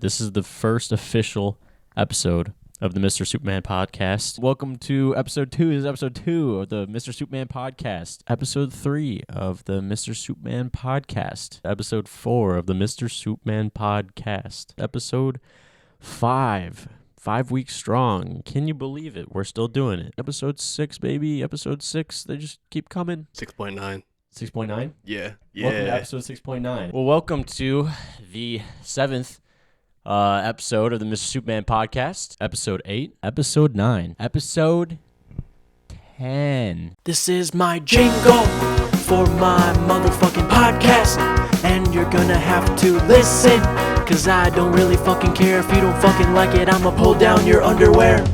This is the first official episode of the Mr. Soupman podcast. Welcome to episode 2. This is episode 2 of the Mr. Soupman podcast. Episode 3 of the Mr. Soupman podcast. Episode 4 of the Mr. Soupman podcast. Episode 5. 5 weeks strong. Can you believe it? We're still doing it. Episode 6, baby. Episode 6. They just keep coming. 6.9. 6.9? Yeah. Welcome to episode 6.9. Well, welcome to the 7th episode of the Mr. Soupman podcast. Episode 8. Episode 9. Episode 10. This is my jingle for my motherfucking podcast, and you're gonna have to listen, cause I don't really fucking care. If you don't fucking like it, I'ma pull down your underwear.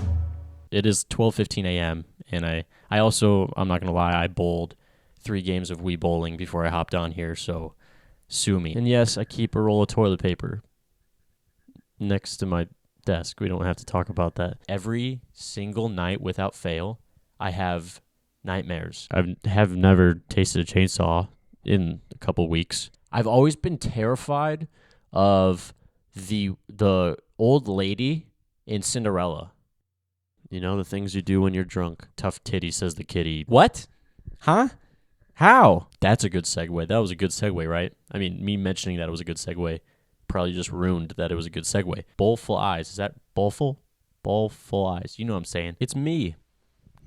It is 12:15 a.m. and I also, I'm not gonna lie, I bowled 3 games of Wii bowling before I hopped on here, so sue me. And yes, I keep a roll of toilet paper next to my desk. We don't have to talk about that. Every single night without fail, I have nightmares. I have never tasted a chainsaw in a couple weeks. I've always been terrified of the old lady in Cinderella. You know, the things you do when you're drunk. Tough titty, says the kitty. What? Huh? How? That's a good segue. That was a good segue, right? I mean, me mentioning that it was a good segue probably just ruined that it was a good segue. Bowlful eyes. Is that bowlful? Bowlful eyes. You know what I'm saying. It's me,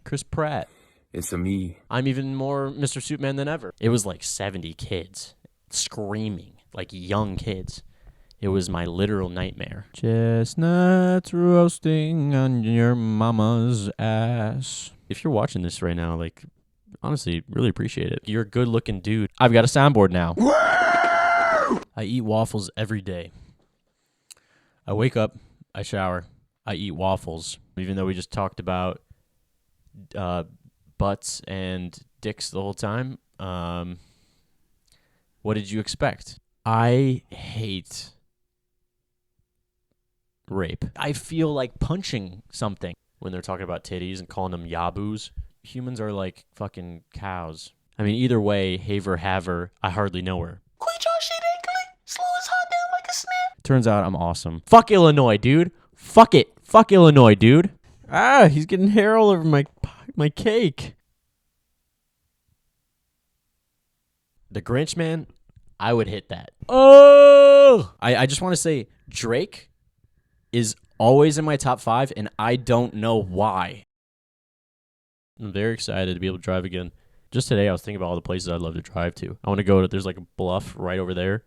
Chris Pratt. It's a me. I'm even more Mr. Soupman than ever. It was like 70 kids screaming, like young kids. It was my literal nightmare. Chestnuts roasting on your mama's ass. If you're watching this right now, like, honestly, really appreciate it. You're a good-looking dude. I've got a soundboard now. I eat waffles every day. I wake up, I shower, I eat waffles. Even though we just talked about butts and dicks the whole time, what did you expect? I hate rape. I feel like punching something when they're talking about titties and calling them yaboos. Humans are like fucking cows. I mean, either way, haver, haver, I hardly know her. Turns out I'm awesome. Fuck Illinois, dude. Fuck it. Fuck Illinois, dude. Ah, he's getting hair all over my cake. The Grinch, man, I would hit that. Oh! I just want to say Drake is always in my top 5, and I don't know why. I'm very excited to be able to drive again. Just today, I was thinking about all the places I'd love to drive to. I want to go to, there's like a bluff right over there,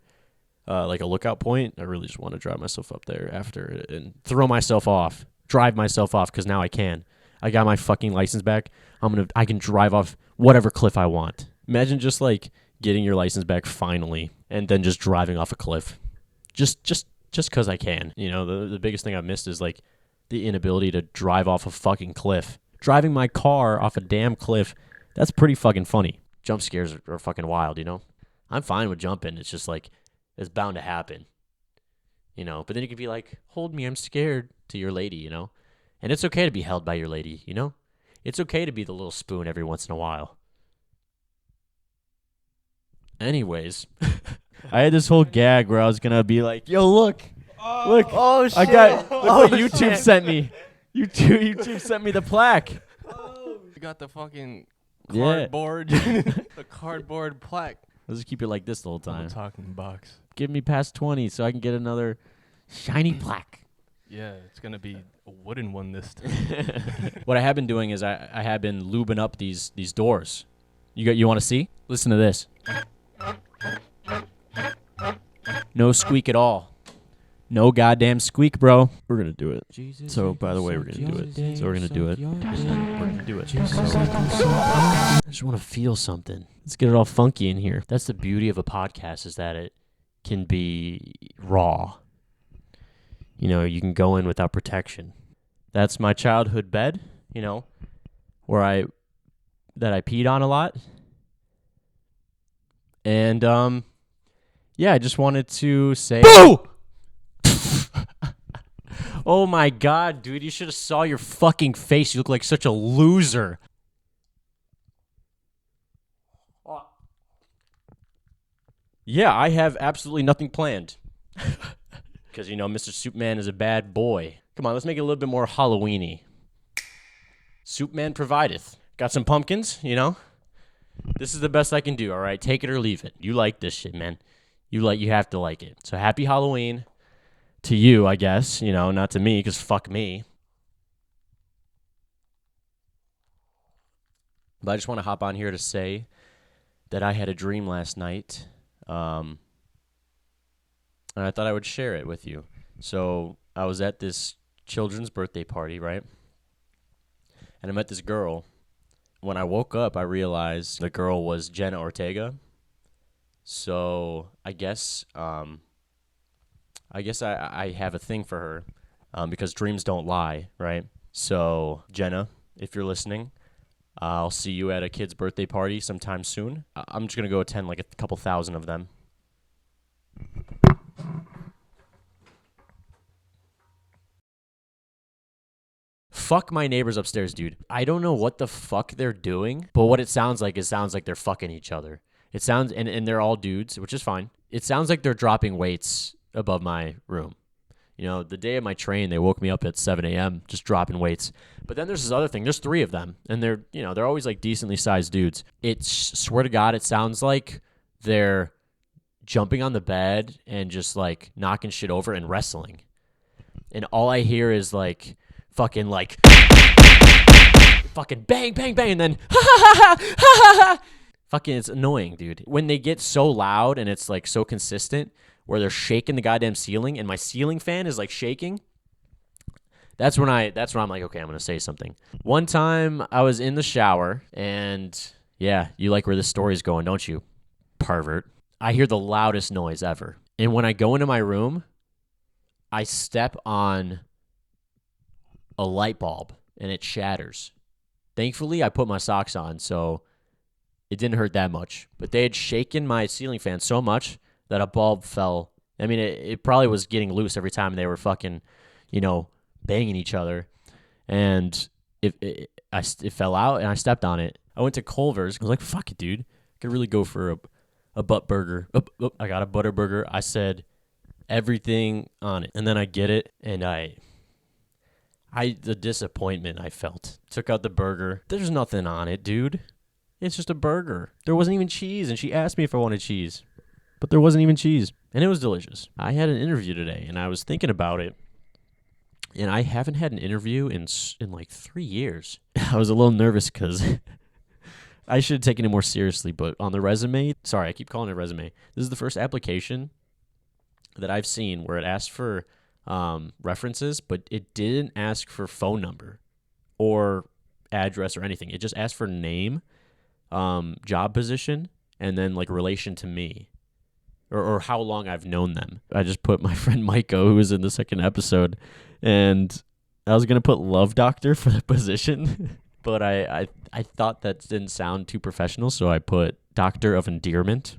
like a lookout point. I really just want to drive myself up there after and throw myself off, drive myself off, because now I can. I got my fucking license back. I can drive off whatever cliff I want. Imagine just like getting your license back finally, and then just driving off a cliff, just because I can. You know, the biggest thing I've missed is like the inability to drive off a fucking cliff. Driving my car off a damn cliff, that's pretty fucking funny. Jump scares are fucking wild, you know? I'm fine with jumping. It's just like, it's bound to happen, you know? But then you could be like, hold me, I'm scared, to your lady, you know? And it's okay to be held by your lady, you know? It's okay to be the little spoon every once in a while. Anyways, I had this whole gag where I was going to be like, yo, look. Look. Oh, shit. Look what YouTube sent me. YouTube sent me the plaque. You got the fucking Yeah. cardboard, the cardboard plaque. Let's just keep it like this the whole On time. the talking box. Give me past 20 so I can get another shiny plaque. Yeah, it's gonna be a wooden one this time. What I have been doing is I have been lubing up these doors. You want to see? Listen to this. No squeak at all. No goddamn squeak, bro. We're going to do it. So, by the way, we're going to do it. So, we're going to do it. We're going to do it. I just want to feel something. Let's get it all funky in here. That's the beauty of a podcast, is that it can be raw. You know, you can go in without protection. That's my childhood bed, you know, that I peed on a lot. And, yeah, I just wanted to say... Boo! Oh my god, dude, you should have saw your fucking face. You look like such a loser. Yeah, I have absolutely nothing planned. Because, Mr. Soupman is a bad boy. Come on, let's make it a little bit more Halloween-y. Soupman provideth. Got some pumpkins, This is the best I can do, all right? Take it or leave it. You like this shit, man. You have to like it. So happy Halloween to you, I guess. Not to me, because fuck me. But I just want to hop on here to say that I had a dream last night. And I thought I would share it with you. So I was at this children's birthday party, right? And I met this girl. When I woke up, I realized the girl was Jenna Ortega. So I guess I have a thing for her because dreams don't lie, right? So Jenna, if you're listening, I'll see you at a kid's birthday party sometime soon. I'm just going to go attend like a couple thousand of them. Fuck my neighbors upstairs, dude. I don't know what the fuck they're doing, but what it sounds like they're fucking each other. It sounds, and they're all dudes, which is fine. It sounds like they're dropping weights above my room. The day of my train, they woke me up at 7 a.m. just dropping weights. But then there's this other thing. There's 3 of them, and they're always like decently sized dudes. Swear to God, it sounds like they're jumping on the bed and just like knocking shit over and wrestling. And all I hear is like fucking bang, bang, bang, and then fucking, it's annoying, dude. When they get so loud and it's like so consistent where they're shaking the goddamn ceiling and my ceiling fan is like shaking, that's when I'm like, okay, I'm going to say something. One time I was in the shower and yeah, you like where this story's going, don't you, pervert? I hear the loudest noise ever. And when I go into my room, I step on a light bulb and it shatters. Thankfully, I put my socks on, so it didn't hurt that much. But they had shaken my ceiling fan so much that a bulb fell. I mean, it probably was getting loose every time they were fucking, banging each other. And it fell out, and I stepped on it. I went to Culver's. I was like, fuck it, dude. I could really go for a butt burger. I got a butter burger. I said everything on it. And then I get it, and the disappointment I felt. Took out the burger. There's nothing on it, dude. It's just a burger. There wasn't even cheese, and she asked me if I wanted cheese. But there wasn't even cheese, and it was delicious. I had an interview today, and I was thinking about it, and I haven't had an interview in like 3 years. I was a little nervous because I should have taken it more seriously, but on the resume, sorry, I keep calling it resume. This is the first application that I've seen where it asked for references, but it didn't ask for phone number or address or anything. It just asked for name, job position, and then like relation to me or how long I've known them. I just put my friend Maiko, who was in the second episode, and I was going to put love doctor for the position, but I thought that didn't sound too professional, so I put doctor of endearment.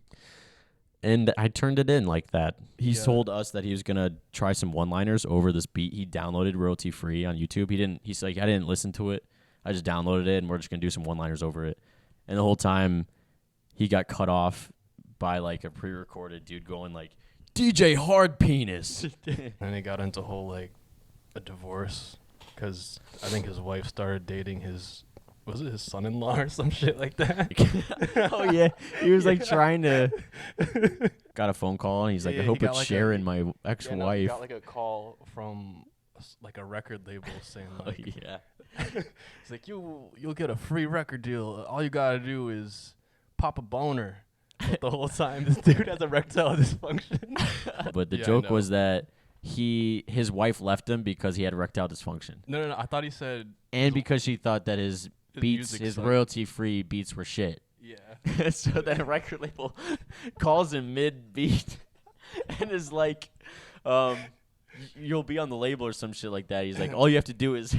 And I turned it in like that. He told us that he was going to try some one-liners over this beat he downloaded royalty-free on YouTube. He's like, I didn't listen to it. I just downloaded it, and we're just going to do some one-liners over it. And the whole time, he got cut off by like a pre-recorded dude going like, DJ Hard Penis. And he got into a divorce because I think his wife started dating his son-in-law or some shit like that? Oh, yeah. He was like trying to... Got a phone call, and he's like, I hope it's Sharon, my ex-wife. Yeah, no, he got like a call from like a record label saying like... Oh, yeah. It's like, you'll get a free record deal. All you got to do is pop a boner. But the whole time, this dude has erectile dysfunction. But the joke was that his wife left him because he had erectile dysfunction. No. I thought he said... And because she thought that his royalty-free beats were shit. Yeah. So then a record label calls him mid-beat and is like, you'll be on the label or some shit like that. He's like, all you have to do is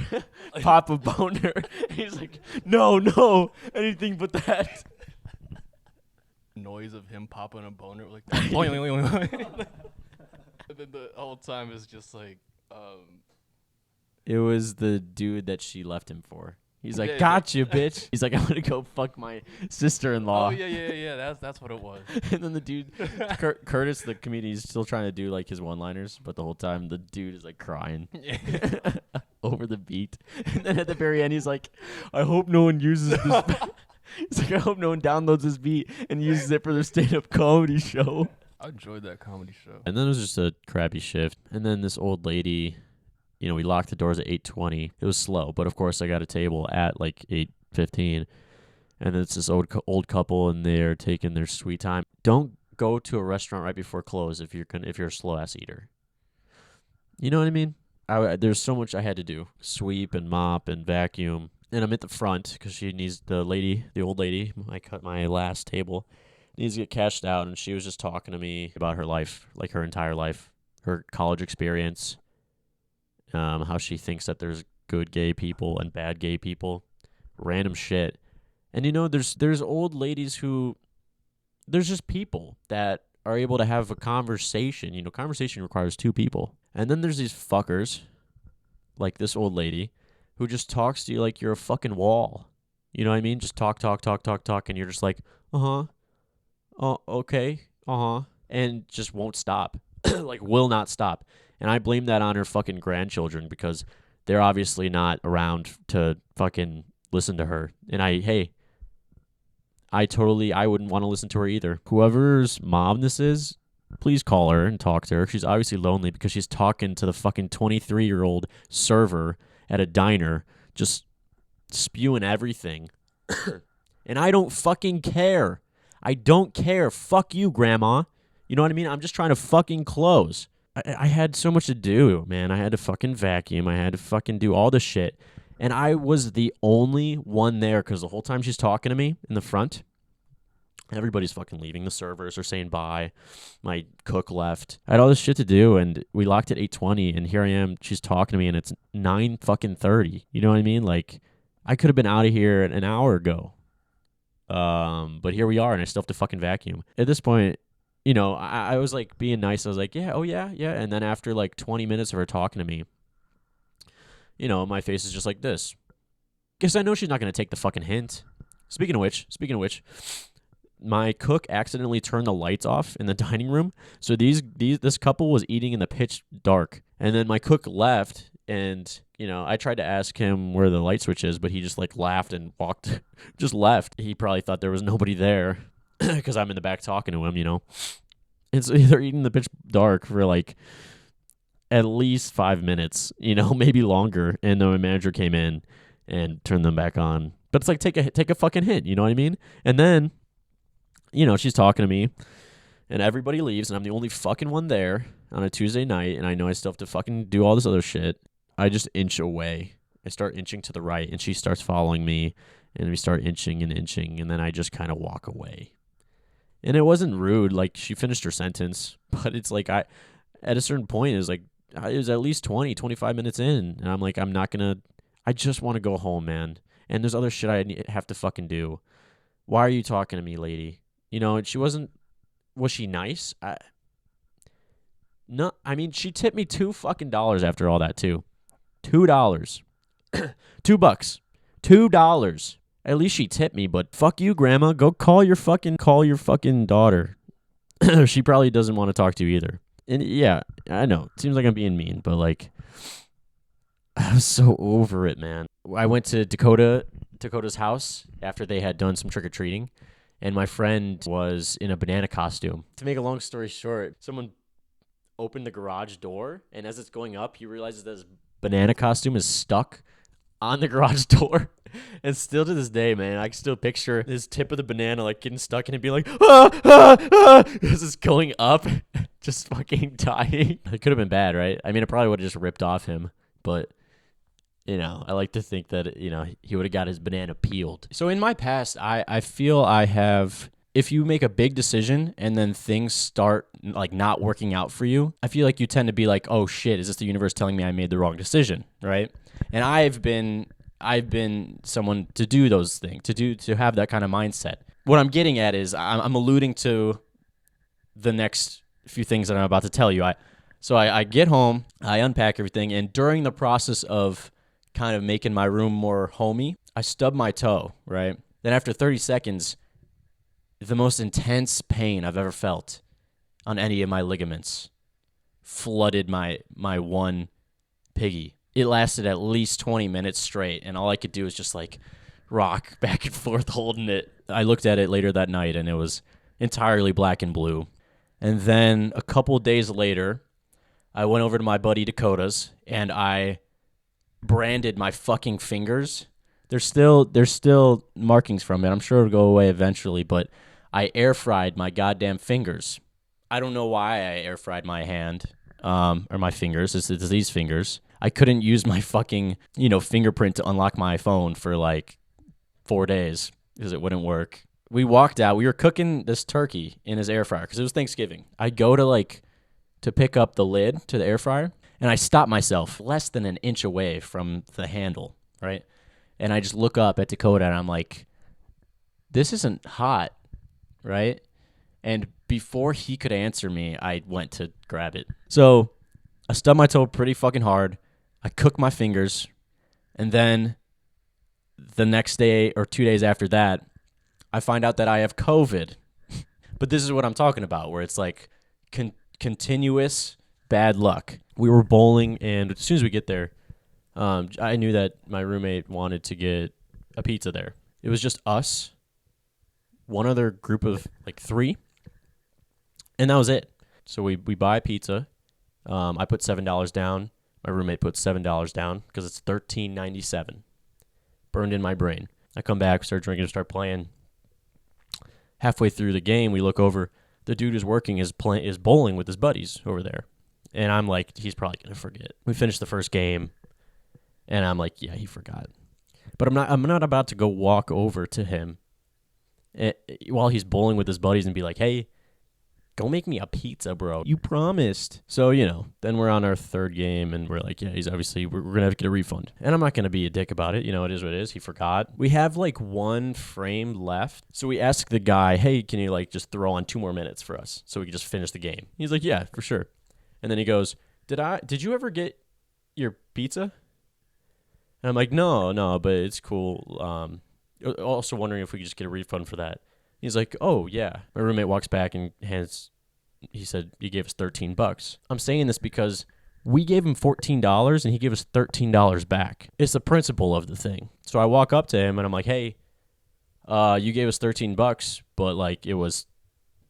pop a boner. He's like, no, anything but that. Noise of him popping a boner like that. And then the whole time is just like... It was the dude that she left him for. He's like, Yeah, got you, bitch. He's like, I'm gonna go fuck my sister-in-law. Oh yeah. That's what it was. And then the dude, Curtis, the comedian, he's still trying to do like his one-liners, but the whole time the dude is like crying over the beat. And then at the very end, he's like, I hope no one uses this. He's like, I hope no one downloads this beat and uses it for their stand-up comedy show. I enjoyed that comedy show. And then it was just a crappy shift. And then this old lady, you know, we locked the doors at 8:20. It was slow, but of course I got a table at like 8:15. And it's this old couple, and they're taking their sweet time. Don't go to a restaurant right before close if you're a slow ass eater. You know what I mean? There's so much I had to do: sweep and mop and vacuum. And I'm at the front because she needs the old lady. I cut my last table. Needs to get cashed out, and she was just talking to me about her life, like her entire life, her college experience, how she thinks that there's good gay people and bad gay people, random shit. And you know, there's old ladies who, there's just people that are able to have a conversation. You know, conversation requires two people. And then there's these fuckers, like this old lady, who just talks to you like you're a fucking wall. You know what I mean? Just talk, and you're just like, uh-huh, oh, okay, uh-huh, and just won't stop. Like, will not stop. And I blame that on her fucking grandchildren because they're obviously not around to fucking listen to her. And I wouldn't want to listen to her either. Whoever's mom this is, please call her and talk to her. She's obviously lonely because she's talking to the fucking 23-year-old server at a diner, just spewing everything. And I don't fucking care. I don't care. Fuck you, Grandma. You know what I mean? I'm just trying to fucking close. I had so much to do, man. I had to fucking vacuum. I had to fucking do all this shit. And I was the only one there because the whole time she's talking to me in the front, everybody's fucking leaving. The servers are saying bye. My cook left. I had all this shit to do, and we locked at 8:20, and here I am. She's talking to me, and it's 9:30. You know what I mean? Like, I could have been out of here an hour ago. But here we are, and I still have to fucking vacuum. At this point, you know, I was like being nice. I was like, yeah, oh yeah. And then after like 20 minutes of her talking to me, you know, my face is just like this. Guess I know she's not going to take the fucking hint. Speaking of which, my cook accidentally turned the lights off in the dining room. So this couple was eating in the pitch dark. And then my cook left, and, you know, I tried to ask him where the light switch is, but he just like laughed and just left. He probably thought there was nobody there because I'm in the back talking to him, you know. And so they're eating in the pitch dark for like at least 5 minutes, you know, maybe longer. And then my manager came in and turned them back on. But it's like, take a fucking hint, you know what I mean? And then, you know, she's talking to me, and everybody leaves, and I'm the only fucking one there on a Tuesday night, and I know I still have to fucking do all this other shit. I just inch away. I start inching to the right, and she starts following me, and we start inching, and then I just kind of walk away. And it wasn't rude. Like, she finished her sentence, but it's like at a certain point, it was at least 20, 25 minutes in, and I'm like, I just want to go home, man. And there's other shit I have to fucking do. Why are you talking to me, lady? You know, and was she nice? No, I mean, she tipped me $2 after all that, too. $2. $2. $2. At least she tipped me, but fuck you, Grandma. Go call your fucking daughter. She probably doesn't want to talk to you either. And yeah, I know. It seems like I'm being mean, but like, I was so over it, man. I went to Dakota's house after they had done some trick-or-treating, and my friend was in a banana costume. To make a long story short, someone opened the garage door, and as it's going up, he realizes that his banana costume is stuck on the garage door. And still to this day, man, I can still picture his tip of the banana like getting stuck in it, being like, this is going up, just fucking dying. It could have been bad, right? I mean, it probably would have just ripped off him, but, you know, I like to think that, you know, he would have got his banana peeled. So in my past, I feel I have, if you make a big decision and then things start like not working out for you, I feel like you tend to be like, oh shit, is this the universe telling me I made the wrong decision, right? And I've been someone to do those things, to have that kind of mindset. What I'm getting at is I'm alluding to the next few things that I'm about to tell you. So I get home, I unpack everything, and during the process of kind of making my room more homey. I stubbed my toe, right? Then after 30 seconds, the most intense pain I've ever felt on any of my ligaments flooded my one piggy. It lasted at least 20 minutes straight, and all I could do was just like rock back and forth holding it. I looked at it later that night, and it was entirely black and blue. And then a couple days later, I went over to my buddy Dakota's, and I branded my fucking fingers. There's still markings from it. I'm sure it'll go away eventually, but I air fried my goddamn fingers. I don't know why I air fried my hand or my fingers. It's these fingers. I couldn't use my fucking, fingerprint to unlock my phone for like 4 days because it wouldn't work. We walked out. We were cooking this turkey in his air fryer because it was Thanksgiving. I go to pick up the lid to the air fryer, and I stop myself less than an inch away from the handle, right? And I just look up at Dakota, and I'm like, this isn't hot, right? And before he could answer me, I went to grab it. So I stubbed my toe pretty fucking hard. I cooked my fingers, and then the next day or 2 days after that, I find out that I have COVID. But this is what I'm talking about, where it's like continuous bad luck. We were bowling, and as soon as we get there, I knew that my roommate wanted to get a pizza there. It was just us, one other group of like 3, and that was it. So we buy pizza. I put $7 down. My roommate put $7 down because it's $13.97. Burned in my brain. I come back, start drinking, start playing. Halfway through the game, we look over. The dude who's working is bowling with his buddies over there. And I'm like, he's probably going to forget. We finished the first game, and I'm like, yeah, he forgot. But I'm not about to go walk over to him while he's bowling with his buddies and be like, hey, go make me a pizza, bro. You promised. So, then we're on our third game, and we're like, yeah, he's obviously, we're going to have to get a refund. And I'm not going to be a dick about it. It is what it is. He forgot. We have like one frame left. So we ask the guy, hey, can you just throw on 2 more minutes for us so we can just finish the game? He's like, yeah, for sure. And then he goes, did you ever get your pizza? And I'm like, no, but it's cool. Also wondering if we could just get a refund for that. He's like, oh, yeah. My roommate walks back and he said, he gave us $13. I'm saying this because we gave him $14 and he gave us $13 back. It's the principle of the thing. So I walk up to him and I'm like, hey, you gave us $13, but it was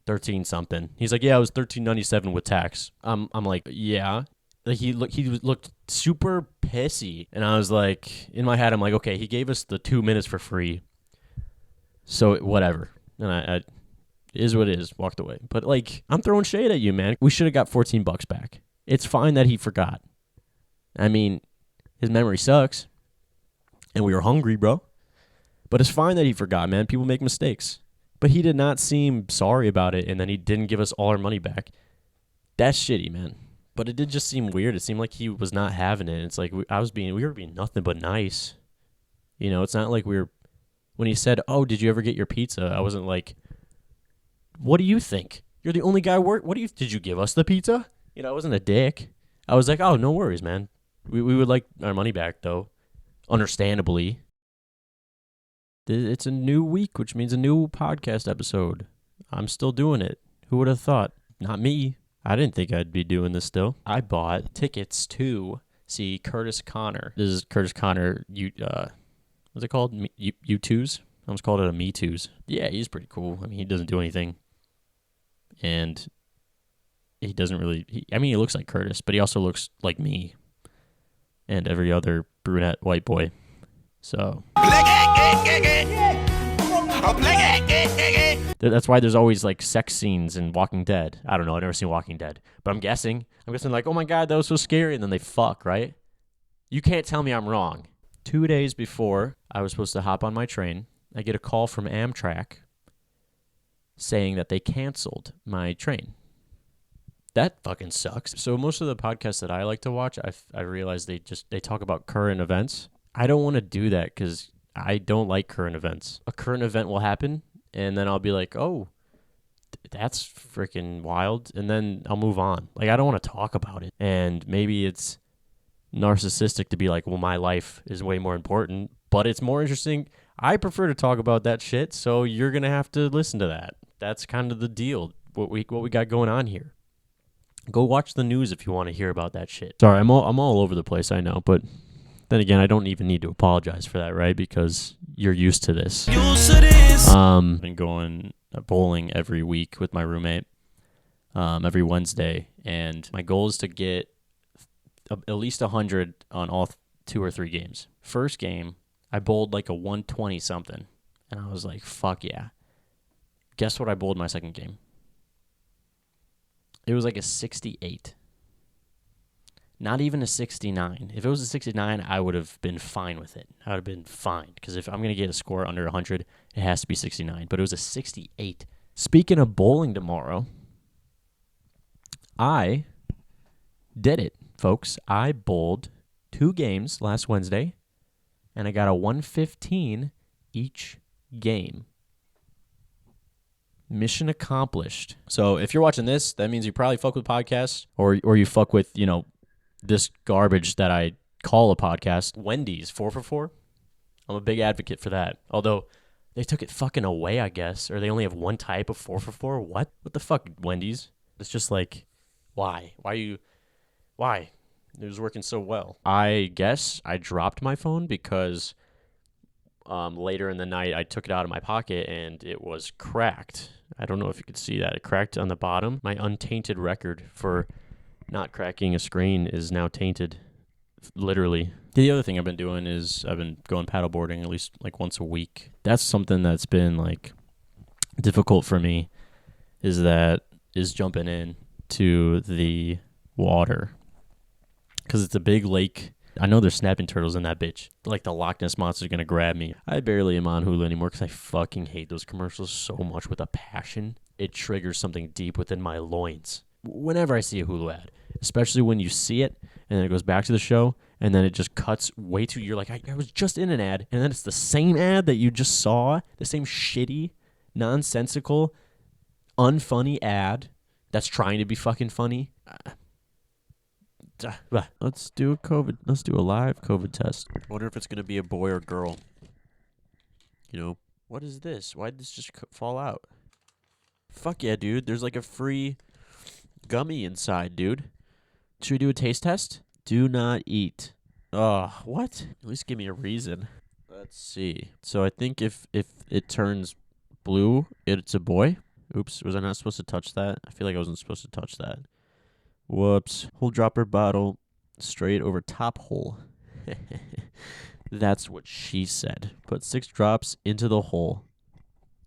13 something. He's like, yeah, it was $13.97 with tax. I'm like, yeah. He looked super pissy. And I was like, in my head, I'm like, okay, he gave us the 2 minutes for free. So whatever. And I is what it is. Walked away. But I'm throwing shade at you, man. We should have got $14 back. It's fine that he forgot. I mean, his memory sucks. And we were hungry, bro. But it's fine that he forgot, man. People make mistakes. But he did not seem sorry about it, and then he didn't give us all our money back. That's shitty, man. But it did just seem weird. It seemed like he was not having it. It's like we were being nothing but nice. It's not like when he said, oh, did you ever get your pizza? I wasn't like, what do you think? You're the only guy did you give us the pizza? I wasn't a dick. I was like, oh, no worries, man. We would like our money back, though. Understandably. It's a new week, which means a new podcast episode. I'm still doing it. Who would have thought? Not me. I didn't think I'd be doing this still. I bought tickets to see Curtis Connor. This is Curtis Connor, what's it called? U2s? I almost called it a Me Too's. Yeah, he's pretty cool. I mean, he doesn't do anything. And he doesn't really... he looks like Curtis, but he also looks like me and every other brunette white boy. So... That's why there's always sex scenes in Walking Dead. I don't know. I've never seen Walking Dead. But I'm guessing oh my God, that was so scary. And then they fuck, right? You can't tell me I'm wrong. 2 days before I was supposed to hop on my train, I get a call from Amtrak saying that they canceled my train. That fucking sucks. So most of the podcasts that I like to watch, I realize they talk about current events. I don't want to do that because I don't like current events. A current event will happen, and then I'll be like, oh, that's freaking wild, and then I'll move on. I don't want to talk about it. And maybe it's narcissistic to be like, well, my life is way more important, but it's more interesting. I prefer to talk about that shit, so you're going to have to listen to that. That's kind of the deal, what we got going on here. Go watch the news if you want to hear about that shit. Sorry, I'm all over the place, I know, but then again, I don't even need to apologize for that, right? Because you're used to this. Been going bowling every week with my roommate, every Wednesday, and my goal is to get at least 100 on all 2 or 3 games. First game, I bowled like a 120 something, and I was like, fuck yeah. Guess what I bowled my second game? It was like a 68. Not even a 69. If it was a 69, I would have been fine with it. I would have been fine. Because if I'm going to get a score under 100, it has to be 69. But it was a 68. Speaking of bowling tomorrow, I did it, folks. I bowled 2 games last Wednesday, and I got a 115 each game. Mission accomplished. So if you're watching this, that means you probably fuck with podcasts, or you fuck with, this garbage that I call a podcast. Wendy's 4 for 4. I'm a big advocate for that. Although they took it fucking away, I guess, or they only have one type of 4 for 4. What the fuck, Wendy's? It's just like, why? Why? It was working so well. I guess I dropped my phone because later in the night I took it out of my pocket and it was cracked. I don't know if you could see that. It cracked on the bottom. My untainted record for not cracking a screen is now tainted, literally. The other thing I've been doing is I've been going paddleboarding at least like once a week. That's something that's been like difficult for me, is jumping in to the water, because it's a big lake. I know there's snapping turtles in that bitch. Like the Loch Ness Monster's gonna grab me. I barely am on Hulu anymore because I fucking hate those commercials so much with a passion. It triggers something deep within my loins whenever I see a Hulu ad, especially when you see it and then it goes back to the show and then it just cuts way too. You're like, I was just in an ad, and then it's the same ad that you just saw, the same shitty, nonsensical, unfunny ad that's trying to be fucking funny. Let's do a live COVID test. I wonder if it's going to be a boy or girl. What is this? Why did this just fall out? Fuck yeah, dude. There's like a free gummy inside, dude. Should we do a taste test? Do not eat. Oh, what? At least give me a reason. Let's see. So I think if it turns blue, it's a boy. Oops, was I not supposed to touch that? I feel like I wasn't supposed to touch that. Whoops. Whole dropper bottle straight over top hole. That's what she said. Put 6 drops into the hole.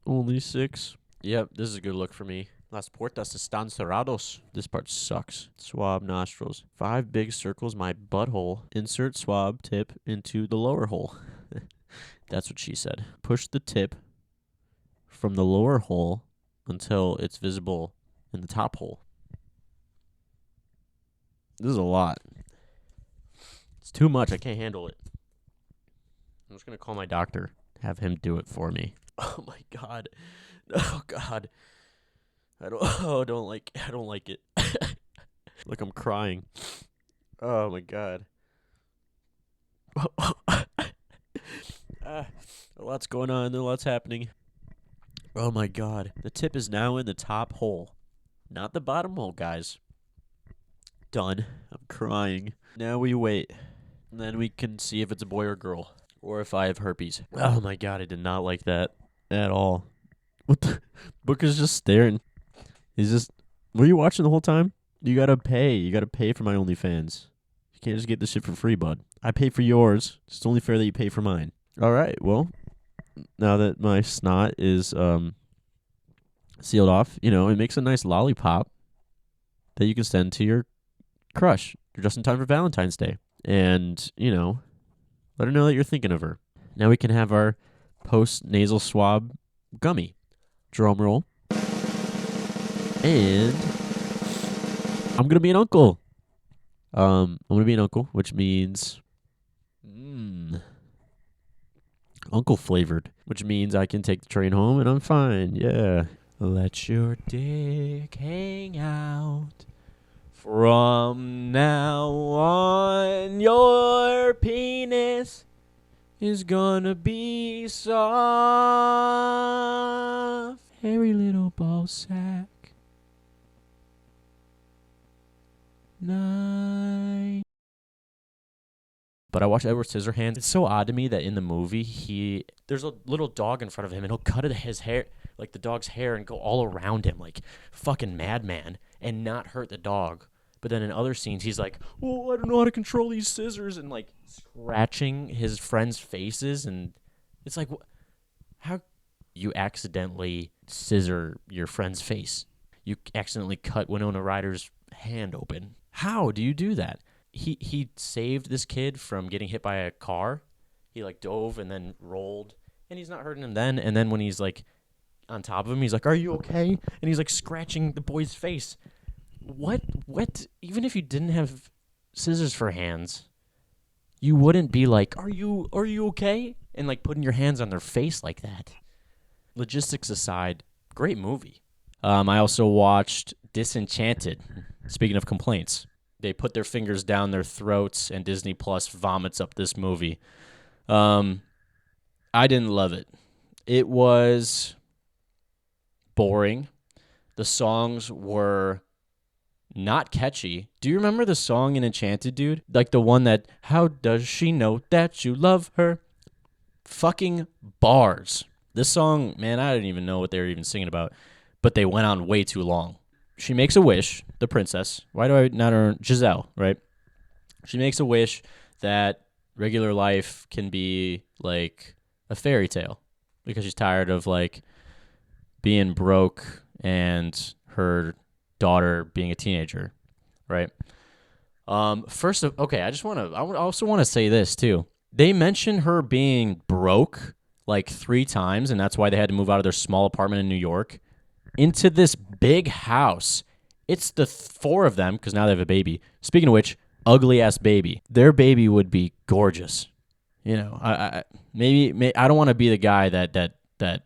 Only 6? Yep, this is a good look for me. Las puertas están cerrados. This part sucks. Swab nostrils. 5 big circles my butthole. Insert swab tip into the lower hole. That's what she said. Push the tip from the lower hole until it's visible in the top hole. This is a lot. It's too much. I can't handle it. I'm just going to call my doctor. Have him do it for me. Oh, my God. Oh, God. I don't like it. Look, I'm crying. Oh, my God. A lot's going on. A lot's happening. Oh, my God. The tip is now in the top hole. Not the bottom hole, guys. Done. I'm crying. Now we wait. And then we can see if it's a boy or girl. Or if I have herpes. Oh my God, I did not like that at all. What the? Booker's just staring. He's just... Were you watching the whole time? You gotta pay. You gotta pay for my OnlyFans. You can't just get this shit for free, bud. I pay for yours. It's only fair that you pay for mine. Alright, well. Now that my snot is sealed off, it makes a nice lollipop that you can send to your crush. You're just in time for Valentine's Day. And, let her know that you're thinking of her. Now we can have our post-nasal swab gummy. Drum roll. And I'm going to be an uncle. I'm going to be an uncle, which means uncle flavored, which means I can take the train home and I'm fine. Yeah. Let your dick hang out From now on, your penis is gonna be soft. Hairy little ball sack. Night. But I watched Edward Scissorhands. It's so odd to me that in the movie, there's a little dog in front of him, and he'll cut his hair, like the dog's hair, and go all around him like fucking madman and not hurt the dog. But then in other scenes, he's like, oh, I don't know how to control these scissors, and like scratching his friends' faces. And it's like, how you accidentally scissor your friend's face? You accidentally cut Winona Ryder's hand open. How do you do that? He saved this kid from getting hit by a car. He like dove and then rolled, and he's not hurting him then. And then when he's like on top of him, he's like, are you okay? And he's like scratching the boy's face. What? Even if you didn't have scissors for hands, you wouldn't be like, are you okay? And like putting your hands on their face like that. Logistics aside, great movie. I also watched Disenchanted. Speaking of complaints, they put their fingers down their throats, and Disney Plus vomits up this movie. I didn't love it. It was boring. The songs were not catchy. Do you remember the song in Enchanted, dude? Like the one that, how does she know that you love her? Fucking bars. This song, man, I didn't even know what they were even singing about, but they went on way too long. She makes a wish, the princess. Why do I not earn Giselle, right? She makes a wish that regular life can be like a fairy tale because she's tired of like being broke and her daughter being a teenager, right? I also want to say this too. They mention her being broke like 3 times, and that's why they had to move out of their small apartment in New York into this big house. It's the 4 of them because now they have a baby. Speaking of which, ugly ass baby. Their baby would be gorgeous. You know, I don't want to be the guy that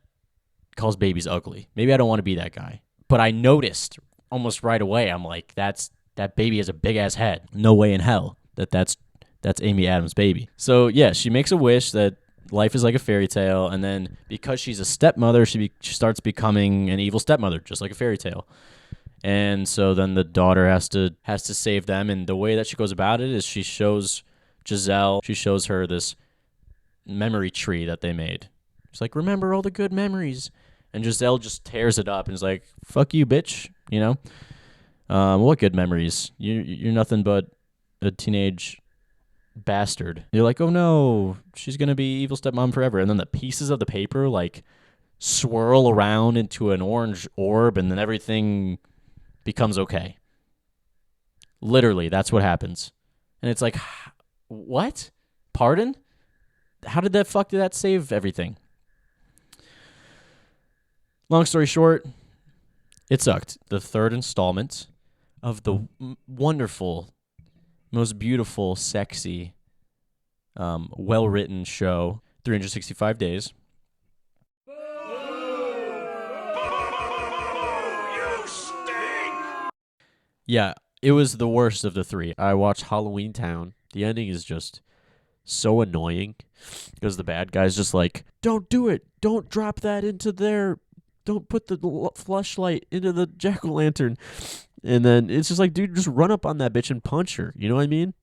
calls babies ugly. Maybe I don't want to be that guy. But I noticed almost right away. I'm like, that baby has a big ass head. No way in hell that's Amy Adams' baby. So yeah, she makes a wish that life is like a fairy tale, and then because she's a stepmother, she starts becoming an evil stepmother, just like a fairy tale. And so then the daughter has to save them, and the way that she goes about it is she shows Giselle, she shows her this memory tree that they made. She's like, remember all the good memories. And Giselle just tears it up and is like, fuck you, bitch, you know? What good memories? You're nothing but a teenage bastard. You're like, oh no, she's gonna be evil stepmom forever. And then the pieces of the paper like swirl around into an orange orb, and then everything becomes okay. Literally, that's what happens. And it's like, what? Pardon? How did that save everything? Long story short, it sucked. The 3rd installment of the wonderful, most beautiful, sexy, well-written show, 365 Days. Boo! You stink! Yeah, it was the worst of the 3. I watched Halloween Town. The ending is just so annoying because the bad guy's just like, don't do it. Don't drop that into there. Don't put the fleshlight into the jack-o'-lantern. And then it's just like, dude, just run up on that bitch and punch her. You know what I mean?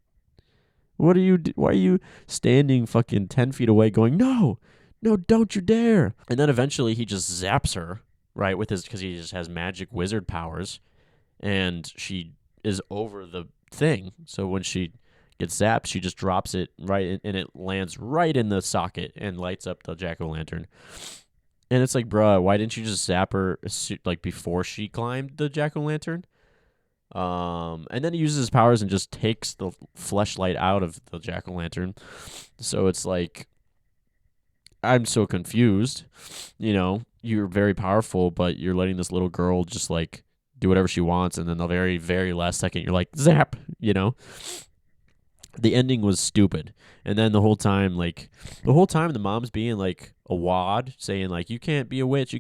Why are you standing fucking 10 feet away going, no, don't you dare. And then eventually he just zaps her, right, because he just has magic wizard powers. And she is over the thing. So when she gets zapped, she just drops it right, and it lands right in the socket and lights up the jack-o'-lantern. And it's like, bruh, why didn't you just zap her like before she climbed the jack-o'-lantern? And then he uses his powers and just takes the fleshlight out of the jack-o'-lantern. So it's like, I'm so confused. You know, you're very powerful, but you're letting this little girl just like do whatever she wants, and then the very, very last second you're like, zap, you know? The ending was stupid. And then the whole time the mom's being like a wad, saying like, you can't be a witch.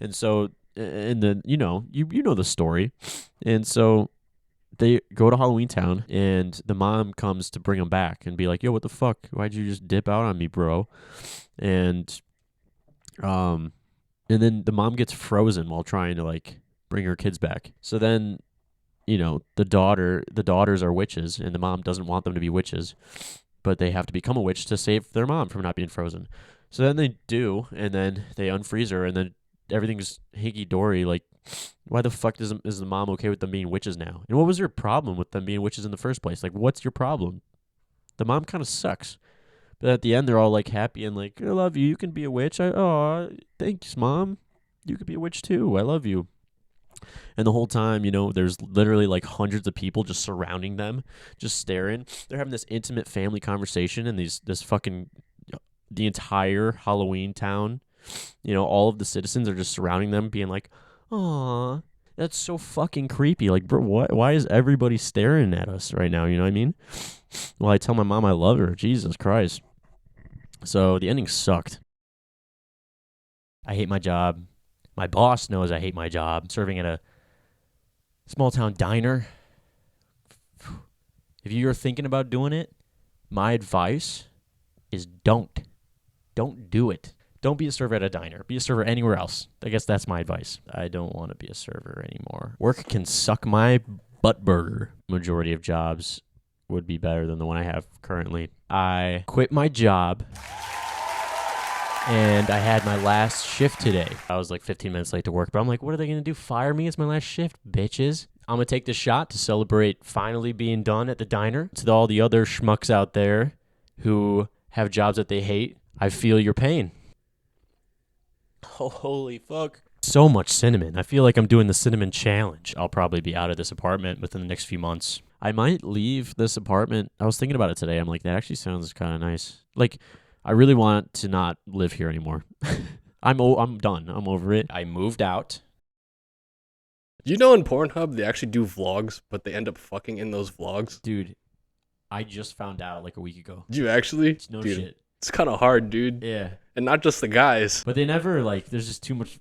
And so, and then, you know the story. And so they go to Halloween Town, and the mom comes to bring them back and be like, yo, what the fuck? Why'd you just dip out on me, bro? And then the mom gets frozen while trying to, like, bring her kids back. So then, you know, the daughters are witches, and the mom doesn't want them to be witches, but they have to become a witch to save their mom from not being frozen. So then they do, and then they unfreeze her, and then everything's hinky-dory. Like, why the fuck is the mom okay with them being witches now? And what was your problem with them being witches in the first place? Like, what's your problem? The mom kind of sucks. But at the end, they're all, like, happy and like, I love you. You can be a witch. Thanks, Mom. You could be a witch, too. I love you. And the whole time, you know, there's literally, like, hundreds of people just surrounding them, just staring. They're having this intimate family conversation, and the entire Halloween town, you know, all of the citizens are just surrounding them, being like, aw, that's so fucking creepy. Like, bro, why is everybody staring at us right now? You know what I mean? Well, I tell my mom I love her. Jesus Christ. So the ending sucked. I hate my job. My boss knows I hate my job. Serving at a small town diner. If you're thinking about doing it, my advice is don't. Don't do it. Don't be a server at a diner. Be a server anywhere else. I guess that's my advice. I don't want to be a server anymore. Work can suck my butt burger. Majority of jobs would be better than the one I have currently. I quit my job, and I had my last shift today. I was like 15 minutes late to work, but I'm like, what are they going to do? Fire me? It's my last shift, bitches. I'm going to take this shot to celebrate finally being done at the diner. To all the other schmucks out there who have jobs that they hate, I feel your pain. Oh, holy fuck. So much cinnamon. I feel like I'm doing the cinnamon challenge. I'll probably be out of this apartment within the next few months. I might leave this apartment. I was thinking about it today. I'm like, that actually sounds kind of nice. Like, I really want to not live here anymore. I'm done. I'm over it. I moved out. You know, in Pornhub, they actually do vlogs, but they end up fucking in those vlogs. Dude, I just found out like a week ago. Do you actually? No dude, shit. It's kind of hard, dude. Yeah. And not just the guys. But they never, like, there's just too much.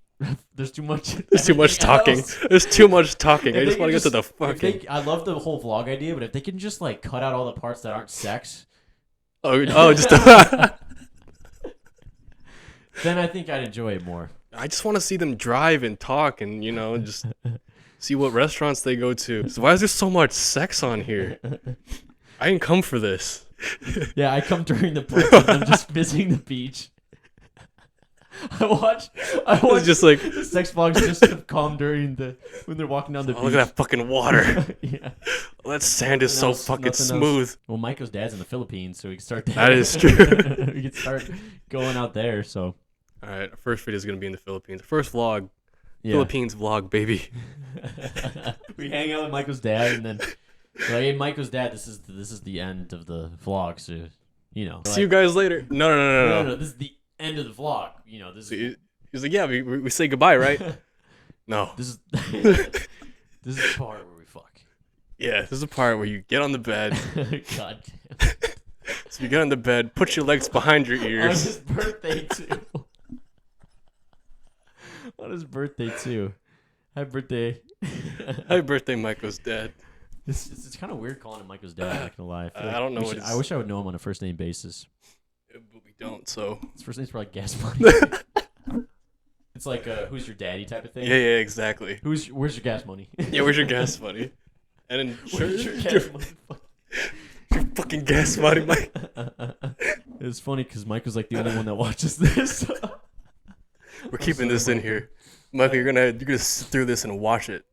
There's too much. There's too much talking. There's too much talking. I just want to get to the fucking. I love the whole vlog idea, but if they can just, like, cut out all the parts that aren't sex. Just. Then I think I'd enjoy it more. I just want to see them drive and talk and, you know, just see what restaurants they go to. So why is there so much sex on here? I didn't come for this. Yeah, I come during the break of them just visiting the beach. I watch just like the sex vlogs just to come during when they're walking down the beach. Look at that fucking water. Yeah. That sand is so fucking smooth. Else. Well, Michael's dad's in the Philippines, so we can start there. That is true. We can start going out there, so. All right, our first video is going to be in the Philippines. First vlog. Yeah. Philippines vlog, baby. We hang out with Michael's dad, and then like, hey, Michael's dad, this is the end of the vlog, so, you know. See you guys later. No. This is the end of the vlog. You know, this is. He's like, yeah, we say goodbye, right? No. This is this is the part where we fuck. Yeah, this is the part where you get on the bed. God damn. So you get on the bed, put your legs behind your ears. On his birthday too. On his birthday too. Happy birthday. Happy birthday, Michael's dad. It's kind of weird calling him Michael's dad. Not gonna lie. I don't know. I wish I would know him on a first name basis. But we don't. So his first name's probably Gas Money. It's like who's your daddy type of thing. Yeah, exactly. Where's your gas money? Yeah, where's your gas money? And then where's your gas money? Your fucking gas money, Mike. It's funny because Michael's like the only one that watches this. We're keeping this in here, Michael. You're gonna sit through this and watch it.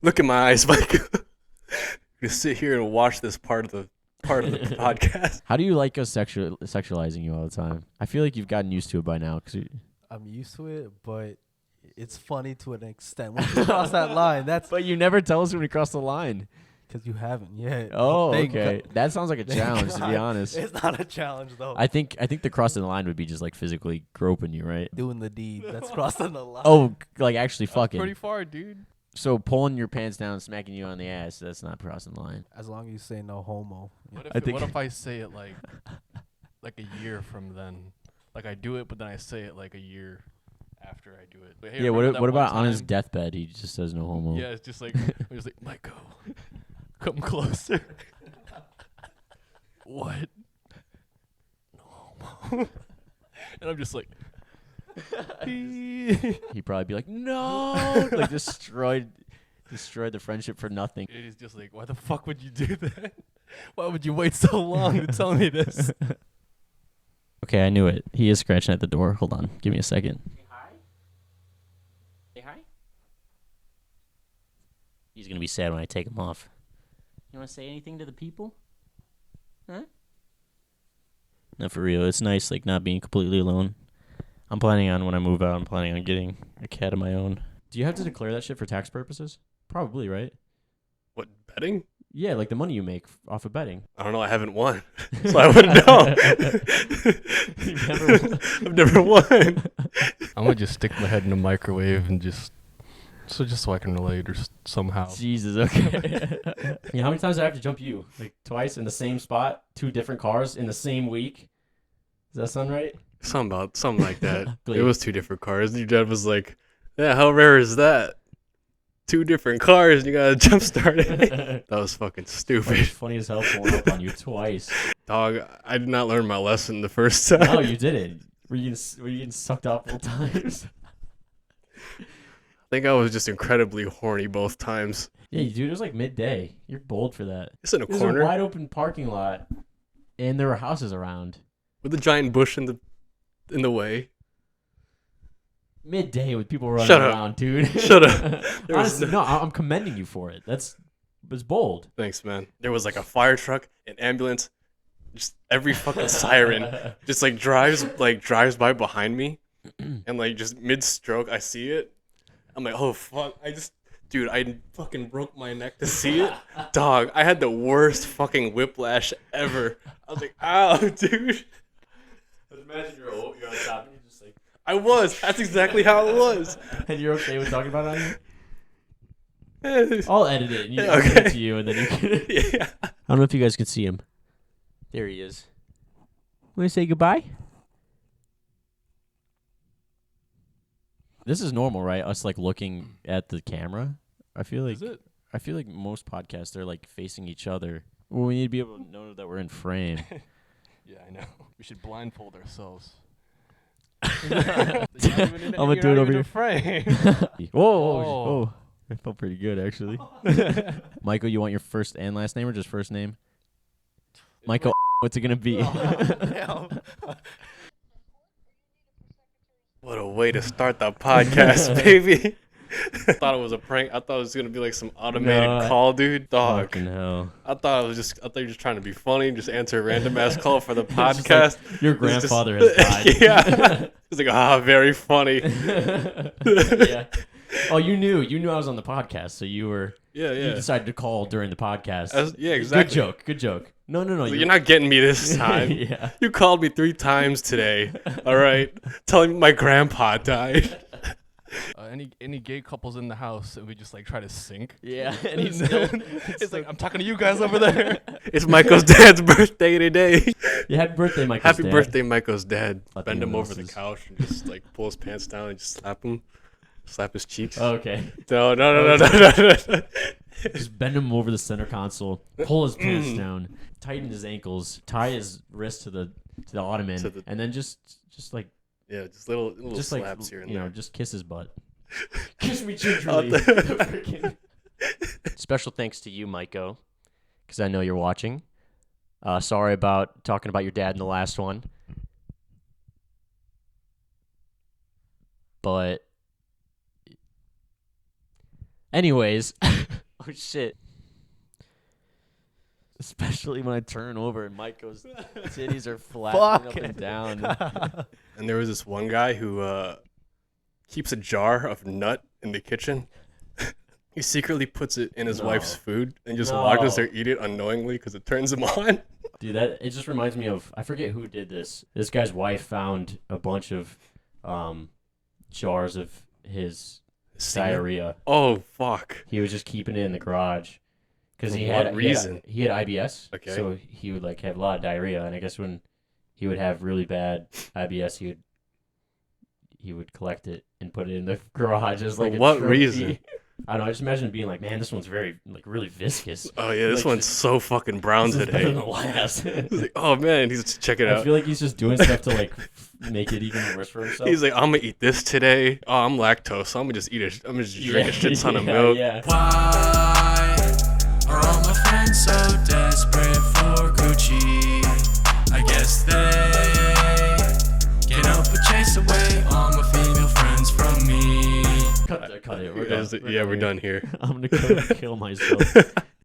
Look in my eyes, Michael. You're gonna sit here and watch this part of the podcast. How do you like us sexualizing you all the time? I feel like you've gotten used to it by now. I'm used to it, but it's funny to an extent. Once you cross that line, But you never tell us when we cross the line. Because you haven't yet. Oh, okay. That sounds like a challenge, to be honest. It's not a challenge, though. I think the crossing the line would be just like physically groping you, right? Doing the deed. That's crossing the line. Oh, like actually fucking. Pretty far, dude. So pulling your pants down and smacking you on the ass, that's not crossing the line. As long as you say no homo. What if I say it like a year from then? Like I do it, but then I say it like a year after I do it. But, hey, yeah, what about on his time? deathbed? He just says no homo. Yeah, it's just like, Michael, come closer. What? No. And I'm just like, He'd probably be like, no, like destroyed the friendship for nothing. and he's just like, why the fuck would you do that? Why would you wait so long to tell me this? Okay, I knew it. He is scratching at the door. Hold on. Give me a second. Say hi. Say hi. He's going to be sad when I take him off. You want to say anything to the people? Huh? No, for real. It's nice, like, not being completely alone. I'm planning on, when I move out, I'm planning on getting a cat of my own. Do you have to declare that shit for tax purposes? Probably, right? What, betting? Yeah, like the money you make off of betting. I don't know. I haven't won, so I wouldn't know. You've never won. I've never won. I'm gonna just stick my head in the microwave and just so I can relate or somehow. Jesus, okay. Yeah, how many times did I have to jump you? Like twice in the same spot, 2 different cars in the same week? Does that sound right? Something like that. Glee. It was 2 different cars. And your dad was like, "Yeah, how rare is that? 2 different cars, and you gotta jump start it." That was fucking stupid. Funny as hell pulling up on you twice. Dog, I did not learn my lesson the first time. No, you didn't. Were you getting sucked up both times? I think I was just incredibly horny both times. Yeah, dude, it was like midday. You're bold for that. It's in a There's corner a wide open parking lot, and there were houses around. with a giant bush in the way. Midday with people running Shut up. around, dude. Shut up. There was Honestly, no, I'm commending you for it. It's bold. Thanks, man. There was like a fire truck, an ambulance, just every fucking siren just like drives by behind me, and like just mid-stroke, I see it. I'm like, oh fuck! Dude, I fucking broke my neck to see it. Dog, I had the worst fucking whiplash ever. I was like, ow, dude. Imagine you're on top and you're just like, I was. That's exactly how it was. and you're okay with talking about it on you? Yeah. I'll edit it and you Yeah, give okay. it to you, and then you can. Yeah. I don't know if you guys can see him. There he is. Want to say goodbye? This is normal, right? Us like looking at the camera. I feel like Is it? I feel like most podcasts they're like facing each other. Well, we need to be able to know that we're in frame. Yeah, I know. We should blindfold ourselves. I'm gonna do it over here. Frame. Whoa, Oh. It felt pretty good actually. Michael, you want your first and last name or just first name? Michael, what's it gonna be? What a way to start the podcast, baby. I thought it was a prank. I thought it was gonna be like some automated No, call, dude. Dog. Fucking hell. I thought you were just trying to be funny and just answer a random ass call for the It's just podcast. like, your It's just- grandfather has died. Yeah. It's like, very funny. Yeah. Oh, you knew I was on the podcast, so you Yeah. decided to call during the podcast. Yeah, exactly. Good joke. No. You're not getting me this time. Yeah. You called me 3 times today. All right. Telling me my grandpa died. Any gay couples in the house, and we just like try to sync. Yeah, and he's It's like, I'm talking to you guys over there. It's Michael's dad's birthday today. Yeah, happy birthday, Michael. Happy birthday, Michael's dad. Slap Bend him him in over the noses. couch and just like pull his pants down and just slap him. Slap his cheeks. Oh, okay. No. Just bend him over the center console, pull his pants down, tighten his ankles, tie his wrist to the ottoman, To the- and then just like Yeah, just little just slaps like here and you know, there. just kiss his butt. Kiss me gingerly. Special thanks to you, Maiko, because I know you're watching. Sorry about talking about your dad in the last one, but anyways, oh shit. Especially when I turn over and Maiko's titties are flapping up and down. And there was this one guy who keeps a jar of nut in the kitchen. He secretly puts it in his wife's food and just watches her eat it unknowingly because it turns him on. Dude, it just reminds me of, I forget who did this. This guy's wife found a bunch of jars of his diarrhea. Oh, fuck. He was just keeping it in the garage because For he what had reason? He had IBS. Okay. So he would like have a lot of diarrhea, and I guess when he would have really bad IBS, he would collect it and put it in the garage as like For a what trophy. reason? I don't know. I just imagine it being like, man, this one's very like really viscous. Oh yeah, this Like, one's so fucking brown This is better than today. the last. He's like, oh man, he's check it I out. feel like he's just doing stuff to like make it even worse for himself. He's like, I'm gonna eat this today. Oh, I'm lactose, so I'm gonna just I'm gonna just drink a shit ton of milk. Yeah. Why are all my friends so desperate for Gucci? I guess they can't help but chase away all my female friends from me. Cut it. We're done. We're done here. I'm gonna kill myself.